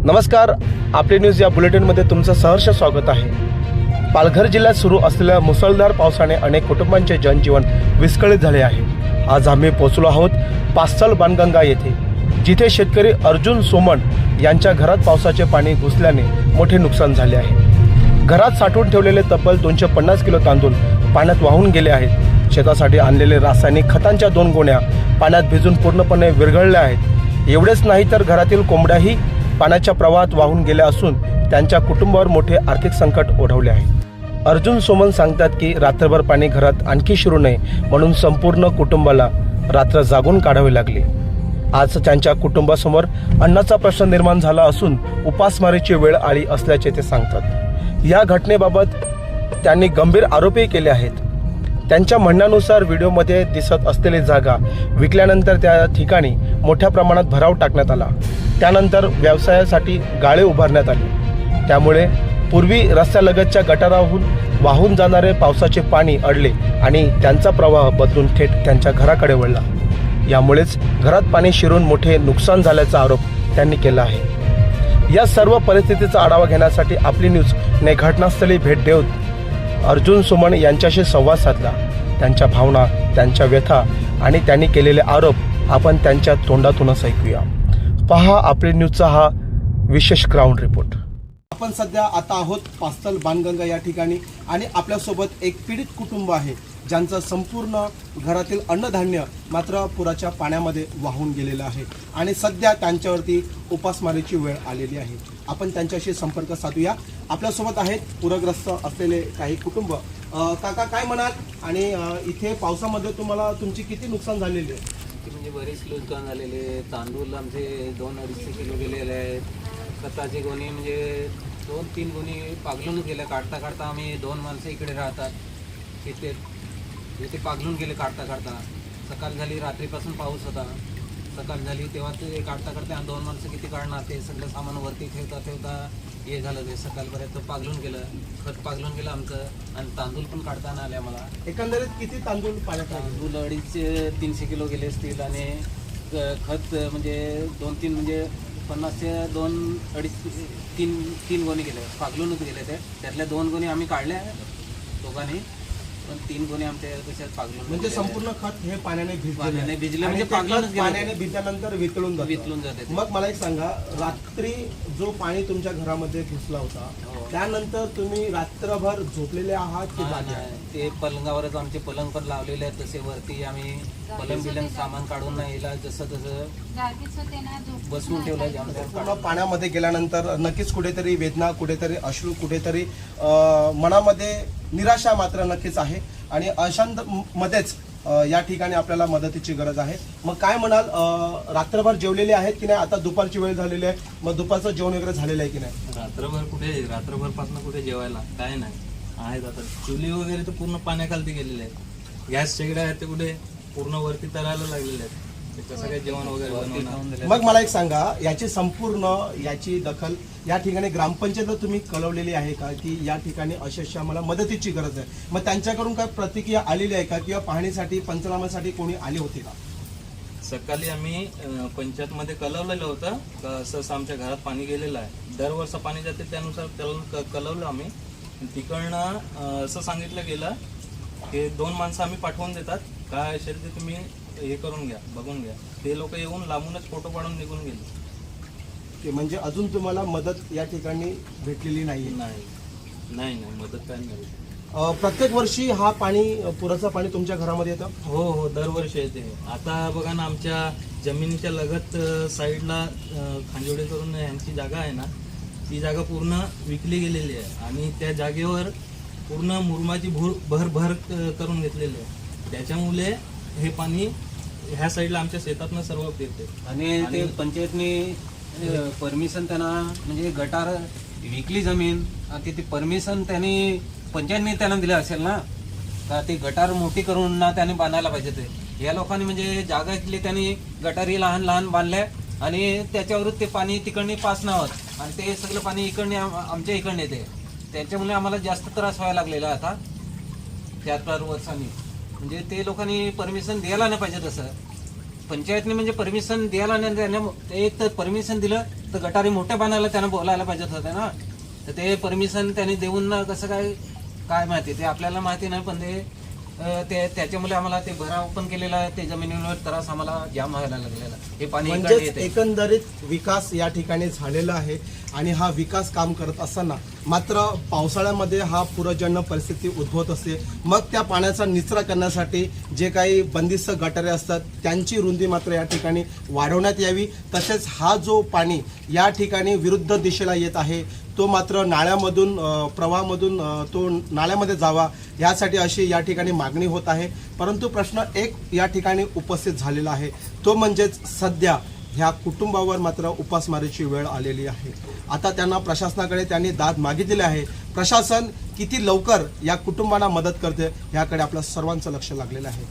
नमस्कार, आपली न्यूज या बुलेटिनमध्ये तुमचं सहर्ष स्वागत आहे। पालघर जिल्ह्यात सुरू असलेल्या मुसळधार पावसाने अनेक कुटुंबांचे जनजीवन विस्कळीत झाले आहे। आज आम्ही पोहोचलो आहोत पास्थल बाणगंगा येथे, जिथे शेतकरी अर्जुन सोमण यांच्या घरात पावसाचे पाणी घुसल्याने मोठे नुकसान झाले आहे। घरात साठवून ठेवलेले तब्बल 250 किलो तांदूळ पाण्यात वाहून गेले आहेत। शेतासाठी आणलेले रासायनिक खतांच्या 2 गोण्या पाण्यात भिजून पूर्णपणे विरघळल्या आहेत। एवढेच नाही तर घरातील कोंबड्याही पाण्याच्या प्रवाहात वाहून गेल्या असून त्यांच्या कुटुंबावर मोठे आर्थिक संकट ओढवले आहे। अर्जुन सोमण सांगतात की रात्रभर पाणी घरात आणखी शिरू नये म्हणून संपूर्ण कुटुंबाला रात्र जागून काढावे लागले। आज त्यांच्या कुटुंबासमोर अन्नाचा प्रश्न निर्माण झाला असून उपासमारीची वेळ आली असल्याचे ते सांगतात। या घटनेबाबत त्यांनी गंभीर आरोपही केले आहेत। त्यांच्या म्हणण्यानुसार व्हिडिओमध्ये दिसत असलेली जागा विकल्यानंतर त्या ठिकाणी मोठ्या प्रमाणात भराव टाकण्यात आला। त्यानंतर व्यवसायासाठी गाळे उभारण्यात आले। त्यामुळे पूर्वी रस्त्यालगतच्या गटाराहून वाहून जाणारे पावसाचे पाणी अडले आणि त्यांचा प्रवाह बदलून थेट त्यांच्या घराकडे वळला। यामुळेच घरात पाणी शिरून मोठे नुकसान झाल्याचा आरोप त्यांनी केला आहे। या सर्व परिस्थितीचा आढावा घेण्यासाठी आपली न्यूजने घटनास्थळी भेट देऊन अर्जुन सोमण यांच्याशी संवाद साधला। त्यांच्या भावना, त्यांच्या व्यथा आणि त्यांनी केलेले आरोप आपण त्यांच्या तोंडातूनच ऐकूया। पहा आपली न्यूजचा हा विशेष ग्राउंड रिपोर्ट। आपण सध्या आता आहोत पास्थल बाणगंगा या ठिकाणी आणि आपल्यासोबत एक पीडित कुटुंब आहे, ज्यांचं संपूर्ण घरातील अन्नधान्य मात्र पुराच्या पाण्यामध्ये वाहून गेलेलं आहे आणि सध्या त्यांच्यावरती उपासमारीची वेळ आलेली आहे। आपण त्यांच्याशी संपर्क साधूया। आपल्यासोबत आहेत पूरग्रस्त असलेले काही कुटुंब। काका, काय म्हणाल? आणि इथे पावसामध्ये तुम्हाला तुमची किती नुकसान झालेली आहे? म्हणजे बरेच नुकसान झालेले। तांदूळ आमचे 2-250 किलो गेलेले आहेत। खताची गोणी म्हणजे 2-3 गोणी पागलून गेल्या। काढता काढता आम्ही 2 माणसं इकडे राहतात, इथे पागलून गेले काढता काढता। सकाळ झाली, रात्रीपासून पाऊस होता। सकाळ झाली तेव्हा ते काढता काढता 2 माणसं किती काढणार? ते सगळं सामान वरती ठेवता ठेवता हे झालं, ते सकाळपर्यंत पागलून गेलं, खत पागलून गेलं आमचं आणि तांदूळ पण काढता नाही आले आम्हाला। एकंदरीत किती तांदूळ पाण्यात? तांदूळ 250-300 किलो गेले असतील आणि खत म्हणजे 2-3 म्हणजे 50चे 2-2.5-3 गोणी गेले, पागलूनच गेले ते। त्यातल्या 2 गोणी आम्ही काढल्या दोघांनी, पण 3 गोणी आमच्या कशात पागलून म्हणजे संपूर्ण खत हे पाण्याने भिजले म्हणजे पाण्याने भिजल्यानंतर वितळून जाते। मग मला एक सांगा, रात्री जो पाणी तुमच्या घरामध्ये घुसला होता त्यानंतर तुम्ही रात्रभर झोपलेले आहात की जागे आहात? ते पलंगावरच आमचे पलंग पण लावलेले आहेत, तसे वरती आम्ही पलंग सामान काढून नाही जसं तसं बसवून ठेवलं। पाण्यामध्ये गेल्यानंतर नक्कीच कुठेतरी वेदना, कुठेतरी अश्रू, कुठेतरी मनामध्ये निराशा मात्र नक्कीच आहे आणि अशांत मध्येच या ठिकाणी आपल्याला मदतीची गरज आहे। मग काय म्हणाल, रात्रभर जेवलेले आहेत की नाही? आता दुपारची वेळ झालेली आहे, मग दुपारचं जेवण वगैरे झालेलं आहे की नाही? रात्रभर कुठे, रात्रभरपासून कुठे जेवायला काय नाही आहेत। आता चुली वगैरे तर पूर्ण पाण्याखालती गेलेले आहेत। गॅस शेगड्या आहेत ते कुठे पूर्ण वरती तरायला लागलेले आहेत। कसं काय जेवण वगैरे बनवणार? मग मला एक सांगा, याची दखल या ठिकाणी ग्रामपंचायत तुम्ही कळवलेली आहे का की या ठिकाणी अशा मला मदतीची गरज आहे? मग त्यांच्याकडून काय प्रतिक्रिया आलेली आहे का किंवा पाहणीसाठी, पंचनाम्यासाठी कोणी आले होते का? सकाळी आम्ही पंचायतमध्ये कळवलेलं होतं का असं आमच्या घरात पाणी गेलेलं आहे। दरवर्षी पाणी जाते त्यानुसार त्याला कळवलं आम्ही। तिकडनं असं सांगितलं गेलं की 2 माणसं आम्ही पाठवून देतात, काय असेल ते तुम्ही हे करून घ्या, बघून घ्या। ते लोक येऊन लांबूनच फोटो काढून निघून गेले। म्हणजे अजून तुम्हाला मदत या ठिकाणी भेटलेली नाही? नाही मदत काय नाही। प्रत्येक वर्षी हा पाणी, पुराचं पाणी तुमच्या घरामध्ये येतं? हो, दरवर्षी येते। आता बघा ना, आमच्या जमिनीच्या लगत साईडला खांजोडे करून यांची जागा आहे ना, ती जागा पूर्ण विकली गेलेली आहे आणि त्या जागेवर पूर्ण मुरमाची भर करून घेतलेली आहे। त्याच्यामुळे हे पाणी ह्या साईडला आमच्या शेतातनं सर्व फिरते आणि ते पंचायतने परमिशन त्यांना म्हणजे गटार विकली जमीन, ती परमिशन पंचायतने त्यांना दिलं असेल ना, का ते गटार मोठी करून ना त्याने बांधायला पाहिजे। ते या लोकांनी म्हणजे जागा घेतली, त्यांनी गटारी लहान लहान बांधल्या आणि त्याच्यावरच ते पाणी तिकडने पास नाही होत आणि ते सगळं पाणी इकडने आमच्या इकडने येते। त्याच्यामुळे आम्हाला जास्त त्रास व्हायला लागलेला आता 4-5 वर्षांनी। म्हणजे ते लोकांनी परमिशन द्यायला नाही पाहिजे तसं। पंचायतने म्हणजे परमिशन द्यायला नाही, त्याने एक तर परमिशन दिलं तर गटारी मोठ्या बांधायला त्यानं बोलायला पाहिजे होतं ना. तर ते परमिशन त्याने देऊन ना कसं काय माहिती, ते आपल्याला माहिती नाही. पण ते त्याच्यामुळे आम्हाला ते भराव पण केलेला आहे, ते जमिनीवर त्रास आम्हाला जाम व्हायला लागलेला. हे पाणी इकडे म्हणजेच येते. एकंदरीत विकास या ठिकाणी झालेला आहे आणि हा विकास काम करत असताना मात्र पावसाळ्यामध्ये हा पूरजन्य परिस्थिती उद्भवत असते. मग त्या पाण्याचा निचरा करण्यासाठी जे काही बंदिस्त गटारे असतात त्यांची रुंदी मात्र या ठिकाणी वाढवण्यात यावी. तसेच हा जो पाणी या ठिकाणी विरुद्ध दिशेला येत आहे तो मात्र नाळ्यामधून प्रवाहामधून तो नाल्यामध्ये जावा यासाठी अशी या ठिकाणी मागणी होत आहे. परंतु प्रश्न एक या ठिकाणी उपस्थित झालेला आहे, तो म्हणजेच सध्या ह्या कुटुंबावर मात्र उपासमारीची वेळ आलेली आहे. आता त्यांना प्रशासनाकडे त्यांनी दाद मागितलेली आहे. प्रशासन किती लवकर या कुटुंबांना मदत करते याकडे आपल्या सर्वांचं लक्ष लागलेलं आहे.